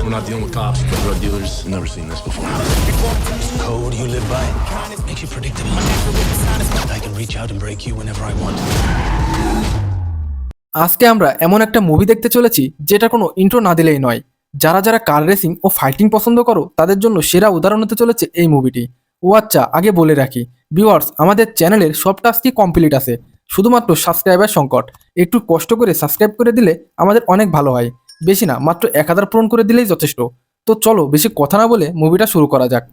We're not dealing with cops, but drug dealers. Never seen this before. Code you live by makes you predictable. I can reach out and break you whenever I want. আজকে আমরা এমন একটা movie দেখতে চলেছি যেটা কোনো intro না দিলেই নয়। যারা যারা কার রেসিং ও ফাইটিং পছন্দ করো তাদের জন্য সেরা উদাহরণ হতে চলেছে এই মুভিটি। ও আচ্ছা, আগে বলে রাখি ভিউয়ার্স, আমাদের চ্যানেলের সব টাস্কই কমপ্লিট আছে, শুধুমাত্র সাবস্ক্রাইবার সংকট। একটু কষ্ট করে সাবস্ক্রাইব করে দিলে আমাদের অনেক ভালো হয়। বেশি না, মাত্র 1000 পূরণ করে দিলেই যথেষ্ট। তো চলো বেশি কথা না বলে মুভিটা শুরু করা যাক।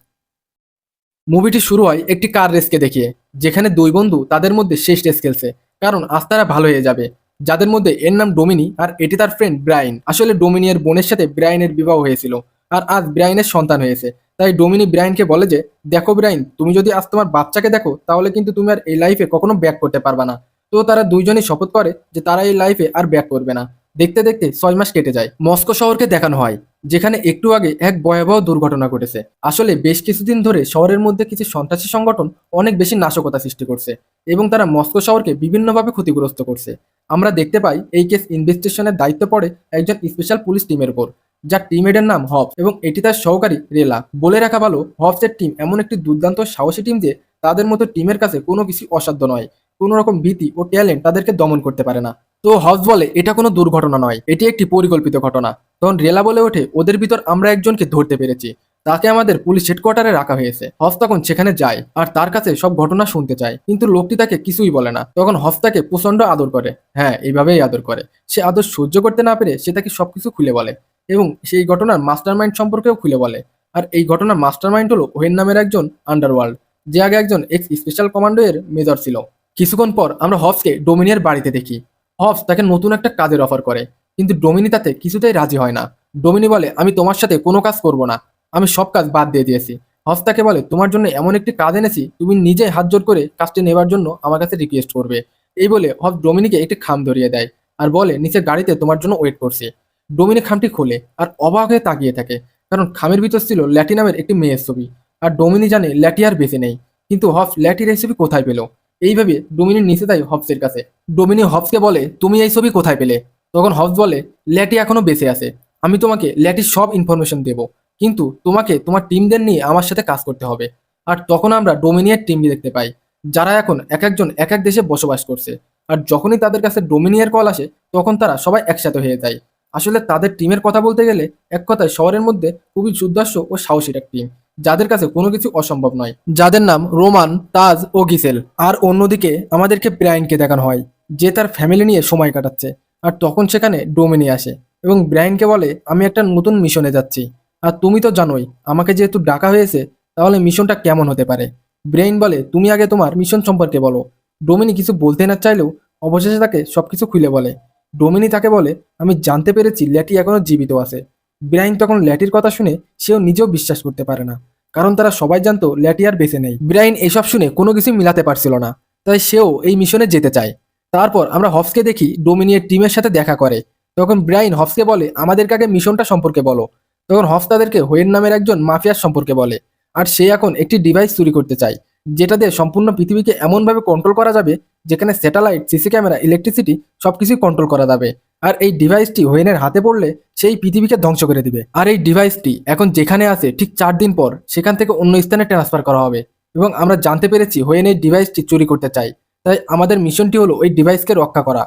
মুভিটি শুরু হয় একটি কার রেসকে দেখিয়ে, যেখানে দুই বন্ধু তাদের মধ্যে শেষ রেস খেলছে, কারণ আজ তারা ভালো হয়ে যাবে। যাদের মধ্যে এর নাম ডোমিনি আর এটি তার ফ্রেন্ড ব্রাইন। আসলে ডোমিনির বোনের সাথে ব্রাইনের বিবাহ হয়েছিল আর আজ ব্রাইনের সন্তান হয়েছে। তাই ডোমিনি ব্রাইনকে বলে যে, দেখো ব্রাইন, তুমি যদি আজ তোমার বাচ্চাকে দেখো তাহলে কিন্তু তুমি আর এই লাইফে কখনো ব্যাক করতে পারবে না। তো তারা দুইজনই শপথ করে যে তারা এই লাইফে আর ব্যাক করবে না। দেখতে দেখতে 6 মাস কেটে যায়। মস্কো শহরকে দেখানো হয়, যেখানে একটু আগে এক ভয়াবহ দুর্ঘটনা ঘটেছে। আসলে বেশ কিছুদিন ধরে শহরের মধ্যে কিছু সন্ত্রাসী সংগঠন অনেক বেশি নাশকতা সৃষ্টি করছে এবং তারা মস্কো শহরকে বিভিন্নভাবে ক্ষতিগ্রস্ত করছে। আমরা দেখতে পাই এই কেস ইনভেস্টিগেশনের দায়িত্ব পড়ে একজন স্পেশাল পুলিশ টিমের উপর, যার টিমমেটের নাম হবস এবং এটি তার সহকারী রেলা। বলে রাখা ভালো, হবসের টিম এমন একটি দুর্দান্ত সাহসী টিম যে তাদের মতো টিমের কাছে কোনো কিছু অসাধ্য নয়। কোনো রকম ভীতি ও ট্যালেন্ট তাদেরকে দমন করতে পারে না। তো হবস বলে এটা কোনো দুর্ঘটনা নয়, এটি একটি পরিকল্পিত ঘটনা। তখন রেলা বলে ওঠে, ওদের ভিতর আমরা একজনকে ধরতে পেরেছি, তাকে আমাদের পুলিশ হেডকোয়ার্টারে রাখা হয়েছে। হবস তখন সেখানে যায় আর তার কাছে সব ঘটনা শুনতে চায়, কিন্তু লোকটি তাকে কিছুই বলে না। তখন হবস তাকে প্রচন্ড আদর করে, হ্যাঁ এইভাবেই আদর করে। সে আদর সহ্য করতে না পেরে সে তাকে সবকিছু খুলে বলে এবং সেই ঘটনার মাস্টারমাইন্ড সম্পর্কেও খুলে বলে। আর এই ঘটনার মাস্টারমাইন্ড হলো ওয়েন নামের একজন আন্ডারওয়ার্ল্ড, যে আগে একজন এক্স স্পেশাল কমান্ডো এর মেজর ছিল। কিছুক্ষণ পর আমরা হবসকে ডোমিনির বাড়িতে দেখি। হবস তাকে নতুন একটা কাজের অফার করে, কিন্তু ডোমিনি তাতে কিছুতেই রাজি হয় না। ডোমিনি বলে, আমি তোমার সাথে কোনো কাজ করব না, আমি সব কাজ বাদ দিয়ে দিয়েছি। হবস তাকে বলে, তোমার জন্য এমন একটি কাজ এনেছি, তুমি নিজে হাত জোর করে কাজটি নেবার জন্য আমার কাছে রিকোয়েস্ট করবে। এই বলে হবস ডোমিনিকে একটি খাম ধরিয়ে দেয় আর বলে, নিচে গাড়িতে তোমার জন্য ওয়েট করছে। ডোমিনি খামটি খোলে আর অবাক হয়ে তাকিয়ে থাকে, কারণ খামের ভিতর ছিল ল্যাটি নামের একটি মেয়ের ছবি। আর ডোমিনি জানে ল্যাটি আর বেঁচে নেই, কিন্তু হবস ল্যাটির এই ছবি কোথায় পেল? এইভাবে ডোমিনি নিচে দেয় হবসের কাছে। ডোমিনি হবসকে বলে, তুমি এই ছবি কোথায় পেলে? তখন হবস বলে, ল্যাটি এখনো বেঁচে আছে, আমি তোমাকে ল্যাটির সব ইনফরমেশন দেব, কিন্তু তোমাকে তোমার টিমদের নিয়ে আমার সাথে কাজ করতে হবে। আর তখন আমরা ডোমিনিয়ার টিম দেখতে পাই, যারা এখন এক একজন এক এক দেশে বসবাস করছে। আর যখনই তাদের কাছে ডোমিনিয়ার কল আসে তখন তারা সবাই একসাথে হয়ে যায়। আসলে তাদের টিমের কথা বলতে গেলে এক কথায় শহরের মধ্যে খুবই সুদর্শ ও সাহসীর এক টিম, যাদের কাছে কোনো কিছু অসম্ভব নয়, যাদের নাম রোমান, তাজ ও গিসেল। আর অন্যদিকে আমাদেরকে ব্রায়ানকে দেখানো হয়, যে তার ফ্যামিলি নিয়ে সময় কাটাচ্ছে। আর তখন সেখানে ডোমিনি আসে এবং ব্রায়ানকে বলে, আমি একটা নতুন মিশনে যাচ্ছি, আর তুমি তো জানোই আমাকে যেহেতু ডাকা হয়েছে, তাহলে মিশনটা কেমন হতে পারে। ব্রেইন বলে, তুমি আগে তোমার মিশন সম্পর্কে বলো। ডোমিনি কিছু বলতে না চাইলেও অবশেষে তাকে সবকিছু খুলে বলে। ডোমিনি তাকে বলে, আমি জানতে পেরেছি ল্যাটি এখনো জীবিত আছে। ব্রাইন তখন ল্যাটির কথা শুনে সেও নিজেও বিশ্বাস করতে পারে না, কারণ তারা সবাই জানতো ল্যাটি আর বেঁচে নেই। ব্রাইন এসব শুনে কোনো কিছু মিলাতে পারছিল না, তাই সেও এই মিশনে যেতে চায়। তারপর আমরা হবসকে দেখি ডোমিনিয়ের টিমের সাথে দেখা করে। তখন ব্রাইন হবসকে বলে, আমাদেরকে আগে মিশনটা সম্পর্কে বলো। তখন হবস তাদেরকে হোয়েন নামের একজন মাফিয়ার সম্পর্কে বলে, আর সে এখন একটি ডিভাইস চুরি করতে চায়, যেটা দিয়ে সম্পূর্ণ পৃথিবীকে এমনভাবে কন্ট্রোল করা যাবে যেখানে স্যাটেলাইট, সিসি ক্যামেরা, ইলেকট্রিসিটি সবকিছুই কন্ট্রোল করা যাবে। আর এই ডিভাইসটি হোয়েনের হাতে পড়লে সেই পৃথিবীকে ধ্বংস করে দিবে। আর এই ডিভাইসটি এখন যেখানে আছে ঠিক 4 দিন পর সেখান থেকে অন্য স্থানে ট্রান্সফার করা হবে। এবং আমরা জানতে পেরেছি হোয়েন এই ডিভাইসটি চুরি করতে চায়, তাই আমাদের মিশনটি হলো ওই ডিভাইসকে রক্ষা করা।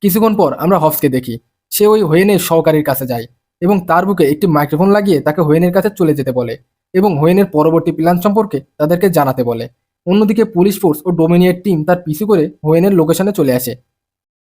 কিছুক্ষণ পর আমরা হবসকে দেখি, সে ওই হোয়েনের সহকারীর কাছে যায় এবং তার বুকে একটি মাইক্রোফোন লাগিয়ে তাকে হোয়েনের কাছে চলে যেতে বলে এবং হোয়েনের পরবর্তী প্ল্যান সম্পর্কে তাদেরকে জানাতে বলে। অন্যদিকে পুলিশ ফোর্স ও ডোমিনিয়ের টিম তার পিছু করে হোয়েনের লোকেশনে চলে আসে।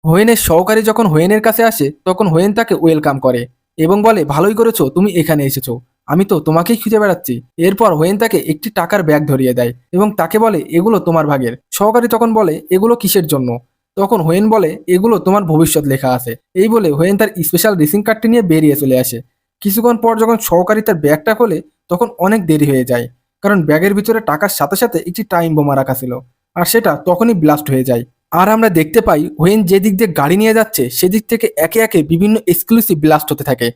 হোয়েনের সহকারী যখন হোয়েনের কাছে আসে তখন হোয়েন তাকে ওয়েলকাম করে এবং বলে, ভালোই করেছো তুমি এখানে এসেছো, আমি তো তোমাকেই খুঁজে বেড়াচ্ছি। এরপর হোয়েন তাকে একটি টাকার ব্যাগ ধরিয়ে দেয় এবং তাকে বলে, এগুলো তোমার ভাগের। সহকারী তখন বলে, এগুলো কিসের জন্য? তখন হোয়েন বলে, এগুলো তোমার ভবিষ্যৎ লেখা আছে। এই বলে হোয়েন তার স্পেশাল রেসিং কার্ডটি নিয়ে বেরিয়ে চলে আসে। কিছুক্ষণ পর যখন সহকারী তার ব্যাগটা খোলে তখন অনেক দেরি হয়ে যায়, কারণ ব্যাগের ভিতরে টাকার সাথে সাথে একটি টাইম বোমা রাখা ছিল, আর সেটা তখনই ব্লাস্ট হয়ে যায়। আর আমরা দেখতে পাই হোয়েন যে দিক দিয়ে গাড়ি নিয়ে যাচ্ছে সেদিক থেকে একে একে বিভিন্ন এক্সক্লুসিভ ব্লাস্ট হতে থাকে।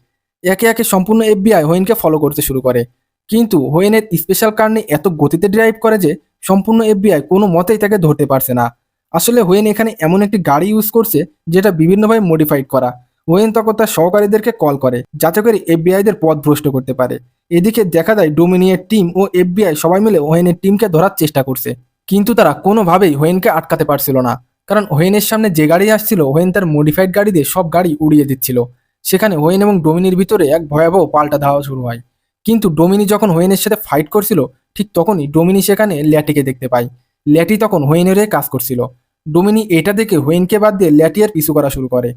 একে একে সম্পূর্ণ এফবিআই হোয়েনকে ফলো করতে শুরু করে, কিন্তু হোয়েনের স্পেশাল কার নিয়ে এত গতিতে ড্রাইভ করে যে সম্পূর্ণ এফবিআই কোনো মতেই তাকে ধরতে পারছে না। আসলে হোয়েন এখানে এমন একটি গাড়ি ইউজ করছে যেটা বিভিন্নভাবে মডিফাইড করা। ওয়েন তখন তার সহকারীদেরকে কল করে যাতে করে এফবিআইদের পথ ভ্রষ্ট করতে পারে। এদিকে দেখা যায় ডোমিনিয়ের টিম ও এফবিআই সবাই মিলে ওয়েনের টিমকে ধরার চেষ্টা করছে, কিন্তু তারা কোনোভাবেই ওয়েনকে আটকাতে পারছিল না। কারণ ওয়েনের সামনে যে গাড়ি আসছিল, ওয়েন তার মডিফাইড গাড়ি দিয়ে সব গাড়ি উড়িয়ে দিচ্ছিল। সেখানে ওয়েন এবং ডোমিনির ভিতরে এক ভয়াবহ পাল্টা ধাওয়া শুরু হয়। কিন্তু ডোমিনি যখন ওয়েনের সাথে ফাইট করছিল, ঠিক তখনই ডোমিনি সেখানে ল্যাটিকে দেখতে পায়। ল্যাটি তখন ওয়েনের হয়ে কাজ করছিল। ডোমিনি এটা দেখে ওয়েনকে বাদ দিয়ে ল্যাটিয়ার পিছু করা শুরু করে।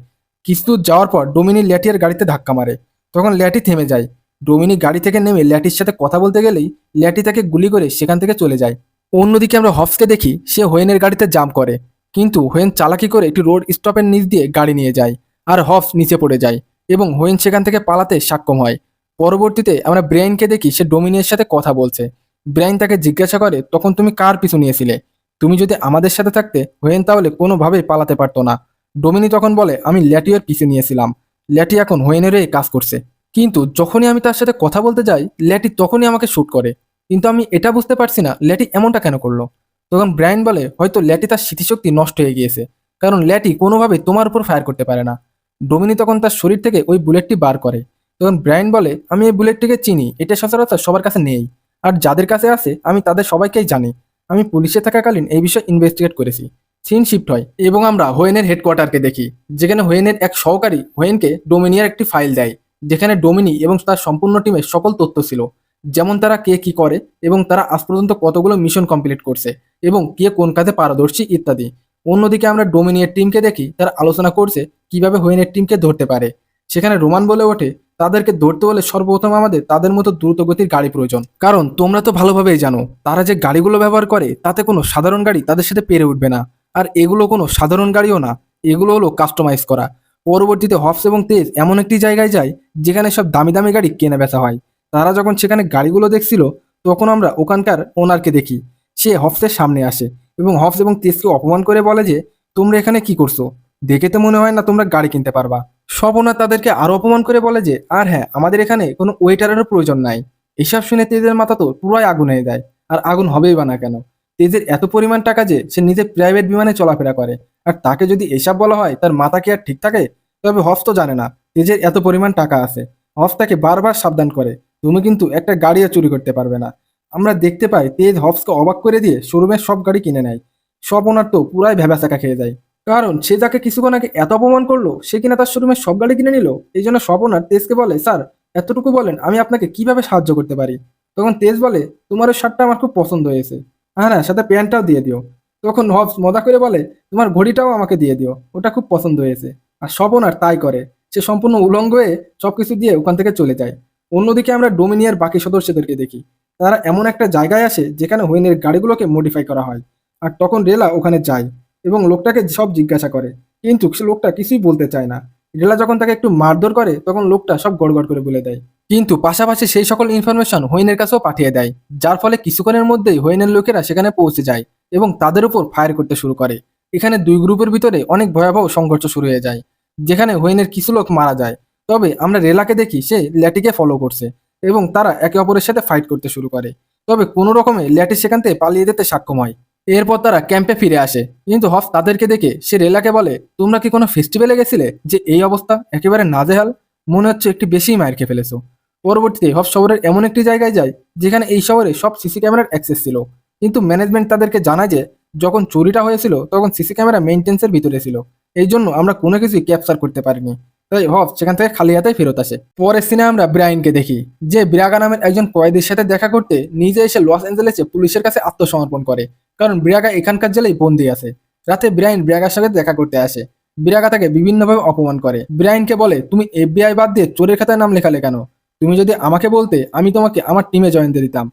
কিছু দূর যাওয়ার পর ডোমিনি ল্যাটিয়ার গাড়িতে ধাক্কা মারে। তখন ল্যাটি থেমে যায়। ডোমিনি গাড়ি থেকে নেমে ল্যাটির সাথে কথা বলতে গেলেই ল্যাটি তাকে গুলি করে সেখান থেকে চলে যায়। অন্যদিকে আমরা হফসকে দেখি, সে হোয়েনের গাড়িতে জাম্প করে, কিন্তু হোয়েন চালাকি করে একটি রোড স্টপের নিচ দিয়ে গাড়ি নিয়ে যায়, আর হফস নিচে পড়ে যায় এবং হোয়েন সেখান থেকে পালাতে সক্ষম হয়। পরবর্তীতে আমরা ব্রেইনকে দেখি, সে ডোমিনির সাথে কথা বলছে। ব্রেইন তাকে জিজ্ঞাসা করে, তখন তুমি কার পিছু নিয়েছিলে? তুমি যদি আমাদের সাথে থাকতে হোয়েন তাহলে কোনোভাবেই পালাতে পারতো না। ডোমিনি তখন বলে, আমি ল্যাটিওর পিছু নিয়েছিলাম। ল্যাটি এখন হোয়েনের হয়ে কাজ করছে। কিন্তু যখনই আমি তার সাথে কথা বলতে যাই, ল্যাটি তখনই আমাকে শ্যুট করে। কিন্তু আমি এটা বুঝতে পারছি না ল্যাটি এমনটা কেন করলো। তখন ব্রায়ান বলে, হয়তো ল্যাটি তার স্মৃতিশক্তি নষ্ট হয়ে গিয়েছে, কারণ ল্যাটি কোনোভাবে তোমার উপর ফায়ার করতে পারে না। ডোমিনি তখন তার শরীর থেকে ওই বুলেটটি বার করে। তখন ব্রায়ান বলে, আমি এই বুলেটটিকে চিনি, এটা সচরাচর সবার কাছে নেই, আর যাদের কাছে আছে আমি তাদের সবাইকেই জানি। আমি পুলিশে থাকাকালীন এই বিষয়ে ইনভেস্টিগেট করেছি। সিন শিফট হয় এবং আমরা হোয়েনের হেডকোয়ার্টারকে দেখি, যেখানে হোয়েনের এক সহকারী হোয়েনকে ডোমিনিয়ার একটি ফাইল দেয়, যেখানে ডোমিনি এবং তার সম্পূর্ণ টিমের সকল তথ্য ছিল, যেমন তারা কে কি করে এবং তারা আজ পর্যন্ত কতগুলো মিশন কমপ্লিট করছে এবং কে কোন কাজে পারদর্শী ইত্যাদি। অন্যদিকে আমরা ডোমিনিয়ের টিমকে দেখি, তারা আলোচনা করছে কিভাবে হোয়েনের টিমকে ধরতে পারে। সেখানে রোমান বলে ওঠে, তাদেরকে ধরতে হলে সর্বপ্রথম আমাদের তাদের মতো দ্রুতগতির গাড়ি প্রয়োজন, কারণ তোমরা তো ভালোভাবেই জানো তারা যে গাড়িগুলো ব্যবহার করে তাতে কোনো সাধারণ গাড়ি তাদের সাথে পেরে উঠবে না। আর এগুলো কোনো সাধারণ গাড়িও না, এগুলো হলো কাস্টমাইজ করা। পরবর্তীতে হফস এবং তেজ এমন একটি জায়গায় যায় যেখানে সব দামি দামি গাড়ি কেনা বেচা হয়। তারা যখন সেখানে গাড়িগুলো দেখছিল, তখন আমরা ওখানকার ওনারকে দেখি, সে হফসের সামনে আসে এবং হফস এবং তেজকে অপমান করে বলে যে, তোমরা এখানে কি করছো? দেখে তো মনে হয় না তোমরা গাড়ি কিনতে পারবা। সব ওনার তাদেরকে আরো অপমান করে বলে যে, আর হ্যাঁ, আমাদের এখানে কোনো ওয়েটারেরও প্রয়োজন নাই। এসব শুনে তেজের মাথা তো পুরাই আগুন হয়ে যায়। আর আগুন হবেই বা না কেন, তেজের এত পরিমাণ টাকা যে সে নিজের প্রাইভেট বিমানে চলাফেরা করে, আর তাকে যদি এসব বলা হয় তার মাথা কি আর ঠিক থাকে? তবে হফস তো জানে না তেজের এত পরিমাণ টাকা আছে। হফস তাকে বারবার সাবধান করে, তুমি কিন্তু একটা গাড়িও চুরি করতে পারবে না। আমরা দেখতে পাই তেজ হফসকে অবাক করে দিয়ে শোরুমের সব গাড়ি কিনে নেয়। সব ওনার তো পুরাই ভ্যাবাচাকা খেয়ে যায়, কারণ সে যাকে কিছুক্ষণ আগে এত অপমান করলো সে কিনা তার শোরুমের সব গাড়ি কিনে নিল। এই জন্য সব ওনার তেজকে বলে, স্যার এতটুকু বলেন আমি আপনাকে কিভাবে সাহায্য করতে পারি? তখন তেজ বলে, তোমার ওই শার্টটা আমার খুব পছন্দ হয়েছে, হ্যাঁ সাথে প্যান্টটাও দিয়ে দিও। তখন হবস মজা করে বলে, তোমার ঘড়িটাও আমাকে দিয়ে দিও, ওটা খুব পছন্দ হয়েছে। আর সব ওনার তাই করে, সে সম্পূর্ণ উলঙ্গ হয়ে সবকিছু দিয়ে ওখান থেকে চলে যায়। অন্যদিকে আমরা ডোমিনিয়ার বাকি সদস্যদেরকে দেখি, তারা এমন একটা জায়গায় আসে যেখানে হোয়েনের গাড়িগুলোকে মডিফাই করা হয়। আর তখন রেলা ওখানে যায় এবং লোকটাকে সব জিজ্ঞাসা করে, কিন্তু সে লোকটা কিছুই বলতে চায় না। রেলা যখন তাকে একটু মারধর করে তখন লোকটা সব গড়গড় করে বলে দেয়, কিন্তু পাশাপাশি সেই সকল ইনফরমেশন হোয়েনের কাছেও পাঠিয়ে দেয়, যার ফলে কিছুক্ষণের মধ্যেই হোয়েনের লোকেরা সেখানে পৌঁছে যায় এবং তাদের উপর ফায়ার করতে শুরু করে। এখানে দুই গ্রুপের ভিতরে অনেক ভয়াবহ সংঘর্ষ শুরু হয়ে যায়, যেখানে হোয়েনের কিছু লোক মারা যায়। তবে আমরা রেলাকে দেখি সে ল্যাটিকে ফলো করছে এবং তারা একে অপরের সাথে ফাইট করতে শুরু করে। তবে কোনো রকমে ল্যাটি সেখান থেকে পালিয়ে যেতে সক্ষম হয়। এরপর তারা ক্যাম্পে ফিরে আসে, কিন্তু হফ তাদেরকে দেখে সে রেলাকে বলে, তোমরা কি কোনো ফেস্টিভ্যালে গেছিলে যে এই অবস্থা? একেবারে নাজেহাল, মনে হচ্ছে একটু বেশিই মায়ের খেয়ে ফেলেছো। পরবর্তীতে হফ শহরের এমন একটি জায়গায় যায় যেখানে এই শহরে সব সিসি ক্যামেরার অ্যাক্সেস ছিল, কিন্তু ম্যানেজমেন্ট তাদেরকে জানায় যে যখন চুরিটা হয়েছিল তখন সিসি ক্যামেরা মেইনটেন্সের ভিতরে ছিল, এই জন্য আমরা কোনো কিছুই ক্যাপচার করতে পারিনি। তাই হফ সেখান থেকে খালি হাতেই ফেরত আসে। পরের সিনে আমরা ব্রায়ানকে দেখি, যে ব্রাগা নামের একজন কয়েদির সাথে দেখা করতে নিজে এসে লস অ্যাঞ্জেলেসে পুলিশের কাছে আত্মসমর্পণ করে, কারণ ব্রাগা এখানকার জেলেই বন্দি আছে। রাতে ব্রায়ান ব্রাগার সাথে দেখা করতে আসে। ব্রাগা তাকে বিভিন্নভাবে অপমান করে। ব্রায়ানকে বলে, তুমি এফবিআই বাদ দিয়ে চোরের খাতায় নাম লেখালে কেন? তুমি যদি আমাকে বলতে আমি তোমাকে আমার টিমে জয়েন দিয়ে দিতাম।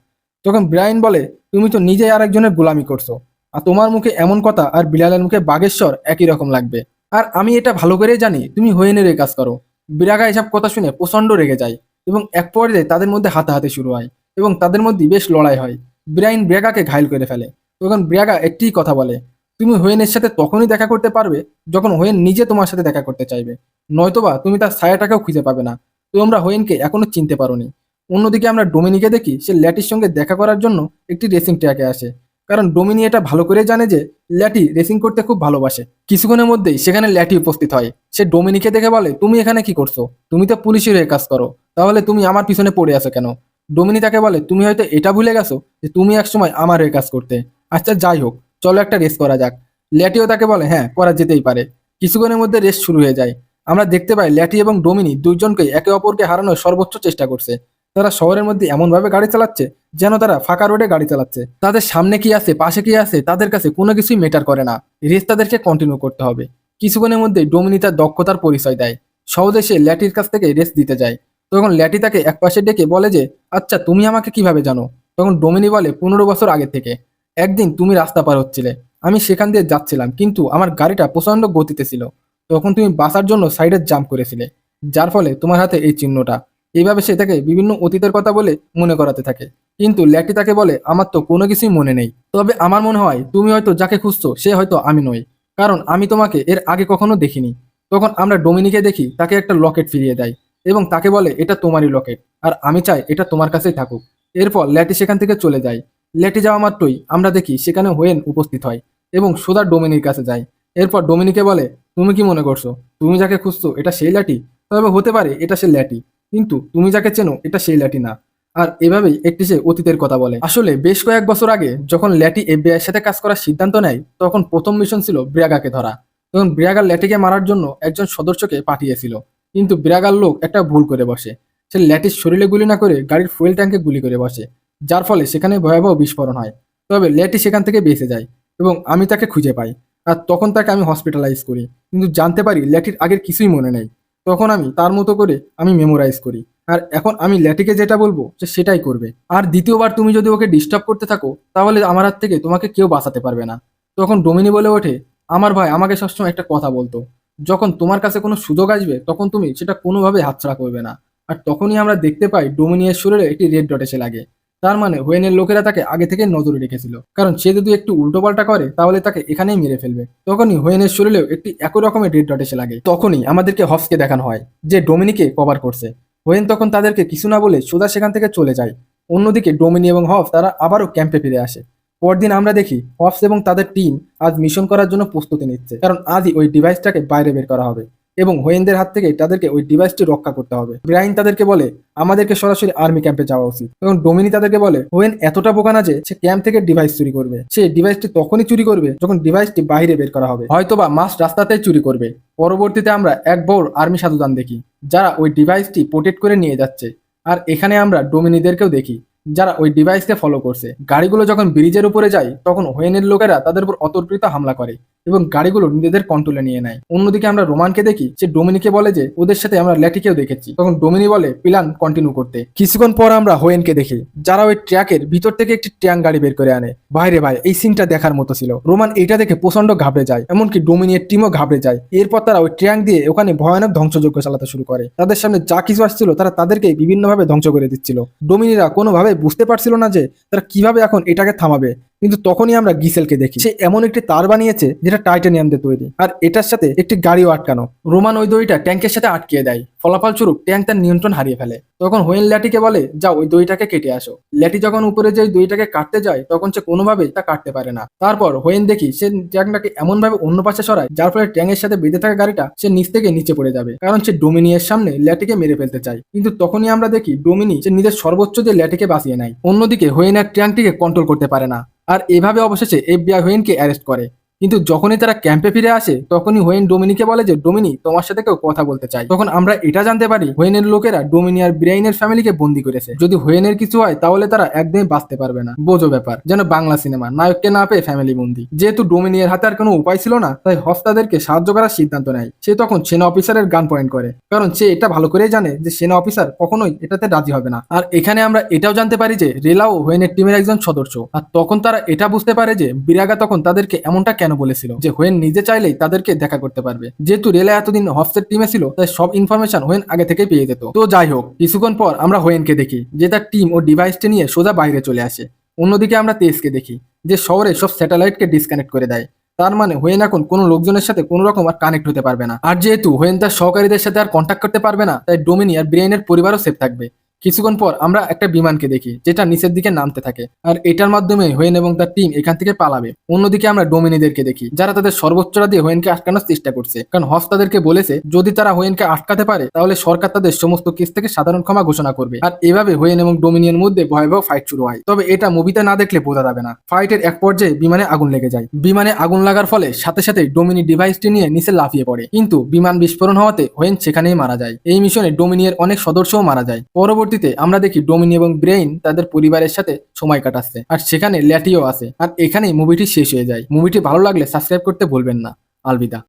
তখন ব্রায়ান বলে, তুমি তো নিজেই আরেকজনের গোলামি করছো, আর তোমার মুখে এমন কথা আর বিলালের মুখে বাগেশ্বর একই রকম লাগবে। আর আমি এটা ভালো করেই জানি তুমি হোয়েনের এই কাজ করো। ব্রাগা এসব কথা শুনে প্রচন্ড রেগে যায় এবং এক পর্যায়ে তাদের মধ্যে হাতাহাতি শুরু হয় এবং তাদের মধ্যে বেশ লড়াই হয়। ব্রায়ান ব্রাগাকে ঘায়ল করে ফেলে। তখন ব্রাগা একটিই কথা বলে, তুমি হোয়েনের সাথে তখনই দেখা করতে পারবে যখন হোয়েন নিজে তোমার সাথে দেখা করতে চাইবে, নয়তোবা তুমি তার ছায়াটাকেও খুঁজে পাবে না। তোমরা হোয়েনকে এখনো চিনতে পারোনি। অন্যদিকে আমরা ডোমিনিকে দেখি, সে ল্যাটির সঙ্গে দেখা করার জন্য একটি রেসিং ট্র্যাকে আসে, কারণ ডোমিনি এটা ভালো করে জানে যে ল্যাটি রেসিং করতে খুব ভালোবাসে। কিছুক্ষণের মধ্যেই সেখানে ল্যাটি উপস্থিত হয়। সে ডোমিনিকে দেখে বলে, তুমি এখানে কি করছো? তুমি তো পুলিশের হয়ে কাজ করো, তাহলে তুমি আমার পিছনে পড়ে আছো কেন? ডোমিনি তাকে বলে, তুমি হয়তো এটা ভুলে গেছো যে তুমি একসময় আমার হয়ে কাজ করতে। আচ্ছা যাই হোক, চলো একটা রেস করা যাক। ল্যাটিও তাকে বলে, হ্যাঁ করা যেতেই পারে। কিছুক্ষণের মধ্যে রেস শুরু হয়ে যায়। আমরা দেখতে পাই ল্যাটি এবং ডোমিনি দুইজনকে একে অপরকে হারানোর সর্বোচ্চ চেষ্টা করছে। তারা শহরের মধ্যে এমনভাবে গাড়ি চালাচ্ছে যেন তারা ফাঁকা রোডে গাড়ি চালাচ্ছে। তাদের সামনে কি আছে, পাশে কি আছে, তাদের কাছে কোনো কিছুই ম্যাটার করে না। রেস তাদেরকে কন্টিনিউ করতে হবে। কিছুক্ষণের মধ্যে ডোমিনি তার দক্ষতার পরিচয় দেয়। সহজে সে ল্যাটির কাছ থেকে রেস দিতে যায়। তখন ল্যাটি তাকে একপাশে ডেকে বলে যে, আচ্ছা তুমি আমাকে কিভাবে জানো? তখন ডোমিনি বলে, 15 বছর আগে থেকে। একদিন তুমি রাস্তা পার হচ্ছিলে, আমি সেখান দিয়ে যাচ্ছিলাম, কিন্তু আমার গাড়িটা প্রচন্ড গতিতে ছিল। তখন তুমি বাঁচার জন্য সাইডে জাম্প করেছিলে, যার ফলে তোমার হাতে এই চিহ্নটা। এইভাবে সে তাকে বিভিন্ন অতীতের কথা বলে মনে করাতে থাকে। কিন্তু ল্যাটি তাকে বলে, আমার তো কোনো কিছুই মনে নেই। তবে আমার মনে হয় তুমি হয়তো যাকে খুঁজছো সে হয়তো আমি নই, কারণ আমি তোমাকে এর আগে কখনো দেখিনি। তখন আমরা ডোমিনিকে দেখি তাকে একটা লকেট ফিরিয়ে দেয় এবং তাকে বলে, এটা তোমারই লকেট, আর আমি চাই এটা তোমার কাছেই থাকুক। এরপর ল্যাটি সেখান থেকে চলে যায়। ল্যাটি যাওয়া মাত্রই আমরা দেখি সেখানে হোয়েন উপস্থিত হয় এবং সোজা ডোমিনির কাছে যায়। এরপর ডোমিনিকে বলে, তুমি কি মনে করছো তুমি যাকে খুঁজছো এটা সেই ল্যাটি? তবে হতে পারে এটা সে ল্যাটি, কিন্তু তুমি যাকে চেনো এটা সেই ল্যাটি না। আর এভাবেই একটি সে অতীতের কথা বলে। আসলে বেশ কয়েক বছর আগে যখন ল্যাটি এফবিআই এর সাথে কাজ করার সিদ্ধান্ত নেয়, তখন প্রথম মিশন ছিল ব্রিয়াগাকে ধরা। তখন ব্রিয়াগা ল্যাটিকে মারার জন্য একজন সদস্যকে পাঠিয়েছিল, কিন্তু ব্রিয়াগার লোক একটা ভুল করে বসে। সে ল্যাটির শরীরে গুলি না করে গাড়ির ফুয়েল ট্যাঙ্কে গুলি করে বসে, যার ফলে সেখানে ভয়াবহ বিস্ফোরণ হয়। তবে ল্যাটি সেখান থেকে বেঁচে যায় এবং আমি তাকে খুঁজে পাই। আর তখন তাকে আমি হসপিটালাইজ করি, কিন্তু জানতে পারি ল্যাটির আগের কিছুই মনে নেই। তখন আমি তার মতো করে আমি মেমোরাইজ করি, আর এখন আমি ল্যাটিকে যেটা বলবো সে সেটাই করবে। আর দ্বিতীয়বার তুমি যদি ওকে ডিস্টার্ব করতে থাকো, তাহলে আমার হাত থেকে তোমাকে কেউ বাঁচাতে পারবে না। তখন ডোমিনি বলে ওঠে, আমার ভাই আমাকে সবসময় একটা কথা বলতো, যখন তোমার কাছে কোনো সুযোগ আসবে তখন তুমি সেটা কোনোভাবে হাতছাড়া করবে না। আর তখনই আমরা দেখতে পাই ডোমিনিয়ের শরীরে একটি রেড ডট এসে লাগে। তার মানে হোয়েনের লোকেরা তাকে আগে থেকে নজরে রেখেছিল, কারণ সে যদি একটু উল্টোপাল্টা করে তাহলে তাকে এখানেই মেরে ফেলবে। তখনই হোয়েনের শরীরেও একটি একই রকমের রেড ডট এসে লাগে। তখনই আমাদেরকে হফসকে দেখানো হয় যে ডোমিনিকে কভার করছে। হোয়েন তখন তাদেরকে কিছু না বলে সোজা সেখান থেকে চলে যায়। অন্যদিকে ডোমিনি এবং হফ তারা আবারও ক্যাম্পে ফিরে আসে। পরদিন আমরা দেখি হফস এবং তাদের টিম আজ মিশন করার জন্য প্রস্তুতি নিচ্ছে, কারণ আজই ওই ডিভাইসটাকে বাইরে বের করা হবে এবং হোয়েনদের হাত থেকে তাদেরকে ওই ডিভাইসটি রক্ষা করতে হবে। ব্রাইন তাদেরকে বলে, আমাদেরকে সরাসরি আর্মি ক্যাম্পে যাওয়া উচিত। এবং ডোমিনি তাদেরকে বলে, হোয়েন এতটা বোকা না যে সে ক্যাম্প থেকে ডিভাইস চুরি করবে। সে ডিভাইসটি তখনই চুরি করবে যখন ডিভাইসটি বাইরে বের করা হবে, হয়তোবা মাস রাস্তাতেই চুরি করবে। পরবর্তীতে আমরা এক বড় আর্মি সাধুদান দেখি যারা ওই ডিভাইসটি প্রোটেক্ট করে নিয়ে যাচ্ছে। আর এখানে আমরা ডোমিনিদেরকেও দেখি যারা ওই ডিভাইসকে ফলো করছে। গাড়িগুলো যখন ব্রিজের উপরে যায় তখন হোয়েনের লোকেরা তাদের উপর অতর্কিত হামলা করে এবং গাড়িগুলো নিজেদের কন্ট্রোলে নিয়ে নেয়। অন্যদিকে আমরা রোমানকে দেখি, সে ডোমিনিকে বলে যে ওদের সাথে আমরা ল্যাটিকেও দেখেছি। তখন ডোমিনি বলে প্ল্যান কন্টিনিউ করতে। কিছুক্ষণ পর আমরা হোয়েনকে দেখি যারা ওই ট্র্যাকের ভিতর থেকে একটি ট্যাঙ্ক গাড়ি বের করে আনে। বাইরে ভাই এই সিনটা দেখার মতো ছিল। রোমান এইটা দেখে প্রচন্ড ঘাবড়ে যায়, এমনকি ডোমিনির টিমও ঘাবড়ে যায়। এরপর তারা ওই ট্যাঙ্ক দিয়ে ওখানে ভয়ানক ধ্বংসযজ্ঞ চালাতে শুরু করে। তাদের সামনে যা কিছু আসছিল তারা তাদেরকে বিভিন্নভাবে ধ্বংস করে দিচ্ছিল। ডোমিনিরা কোনোভাবে বুঝতে পারছিল না যে তারা কিভাবে এখন এটাকে থামাবে। কিন্তু তখনই আমরা গিসেলকে দেখি, সে এমন একটি তার বানিয়েছে যেটা টাইটানিয়াম দিয়ে তৈরি, আর এটার সাথে একটি গাড়িও আটকানো। রোমান ওই দড়িটা ট্যাঙ্কের সাথে আটকিয়ে দেয়, ফলাফলস্বরূপ ট্যাঙ্ক তার নিয়ন্ত্রণ হারিয়ে ফেলে। তখন হোয়েন ল্যাটিকে বলে, যাও ওই দড়িটাকে কেটে আসো। ল্যাটি যখন উপরে যে দড়িটাকে কাটতে যায় তখন সে কোনোভাবেই তা কাটতে পারে না। তারপর হোয়েন দেখি সে ট্যাঙ্কটাকে এমন ভাবে অন্য পাশে সরায় যার ফলে ট্যাঙ্কের সাথে বেঁধে থাকা গাড়িটা সে নিচ থেকে নিচে পড়ে যাবে, কারণ সে ডোমিনিয়ের সামনে ল্যাটিকে মেরে ফেলতে চায়। কিন্তু তখনই আমরা দেখি ডোমিনি সে নিজের সর্বোচ্চ দিয়ে ল্যাটিকে বাঁচিয়ে নেয়। অন্যদিকে হোয়েন আর ট্যাঙ্কটিকে কন্ট্রোল করতে পারে না, আর এভাবে অবশেষে এফবিআই হোয়েনকে অ্যারেস্ট করে। কিন্তু যখনই তারা ক্যাম্পে ফিরে আসে তখনই হোয়েন ডোমিনিকে বলে যে ডোমিনি তোমার সাথে কেউ কথা বলতে চায়। তখন আমরা এটা জানতে পারি হোয়েনের লোকেরা ডোমিনি আর ব্রাইনের ফ্যামিলিকে বন্দি করেছে। যদি হোয়েনের কিছু হয় তাহলে তারা একদমই বাঁচতে পারবে না। বোঝো ব্যাপার, যেন বাংলা সিনেমা নায়ককে না পেয়ে ফ্যামিলি বন্দি। যেহেতু ডোমিনির হাতে আর কোনো উপায় ছিল না, তাই হফ তাদেরকে সাহায্য করার সিদ্ধান্ত নেয়। সে তখন সেনা অফিসারের গান পয়েন্ট করে, কারণ সে এটা ভালো করেই জানে যে সেনা অফিসার কখনোই এটাতে রাজি হবে না। আর এখানে আমরা এটাও জানতে পারি যে রেলাও হোয়েনের টিমের একজন সদস্য। আর তখন তারা এটা বুঝতে পারে যে বিরাগা তখন তাদেরকে এমনটা কেন বলেছিল, যে হোয়েন নিজে চাইলেই তাদেরকে দেখা করতে পারবে। যেহেতু রেলা এতদিন হফসের টিমে ছিল তাই সব ইনফরমেশন হোয়েন আগে থেকে পেয়ে যেত। তো যাই হোক, কিছুক্ষণ পর আমরা হোয়েনকে দেখি যে তার টিম ও ডিভাইসটি নিয়ে সোজা বাইরে চলে আসে। অন্যদিকে আমরা তেজকে দেখি যে শহরে সব স্যাটেলাইটকে ডিসকানেক্ট করে দেয়। তার মানে হোয়েন এখন কোনো লোকজনের সাথে কোনো রকম আর কানেক্ট হতে পারবে না। আর যেহেতু হোয়েন তার সহকারীদের সাথে আর কন্ট্যাক্ট করতে পারবে না, তাই ডোমিনি আর ব্রেইনের পরিবারও সেফ থাকবে। কিছুক্ষণ পর আমরা একটা বিমানকে দেখি যেটা নিচের দিকে নামতে থাকে, আর এটার মাধ্যমে হোয়েন এবং তার টিম এখান থেকে পালাবে। অন্যদিকে আমরা ডোমিনিদেরকে দেখি যারা তাদের সর্বোচ্চটা দিয়ে হোয়েনকে আটকানোর চেষ্টা করছে, কারণ হস তাদেরকে বলেছে যদি তারা হোয়েনকে আটকাতে পারে তাহলে সরকার তাদের সমস্ত কেস থেকে সাধারণ ক্ষমা ঘোষণা করবে। আর এভাবে হোয়েন এবং ডোমিনিয়নের মধ্যে ভয়াবহ ফাইট শুরু হয়। তবে এটা মুভিতে না দেখলে বোঝা যাবে না। ফাইটের এক পর্যায়ে বিমানে আগুন লেগে যায়। বিমানে আগুন লাগার ফলে সাথে সাথে ডোমিনি ডিভাইসটি নিয়ে নিচে লাফিয়ে পড়ে, কিন্তু বিমান বিস্ফোরণ হওয়াতে হোয়েন সেখানেই মারা যায়। এই মিশনে ডোমিনিয়ের অনেক সদস্যও মারা যায়। পরবর্তীতে আমরা দেখি ডোমিনি এবং ব্রেইন তাদের পরিবারের সাথে সময় কাটাচ্ছে, আর সেখানে ল্যাটিও আছে। আর এখানেই মুভিটি শেষ হয়ে যায়। মুভিটি ভালো লাগলে সাবস্ক্রাইব করতে ভুলবেন না। আলবিদা।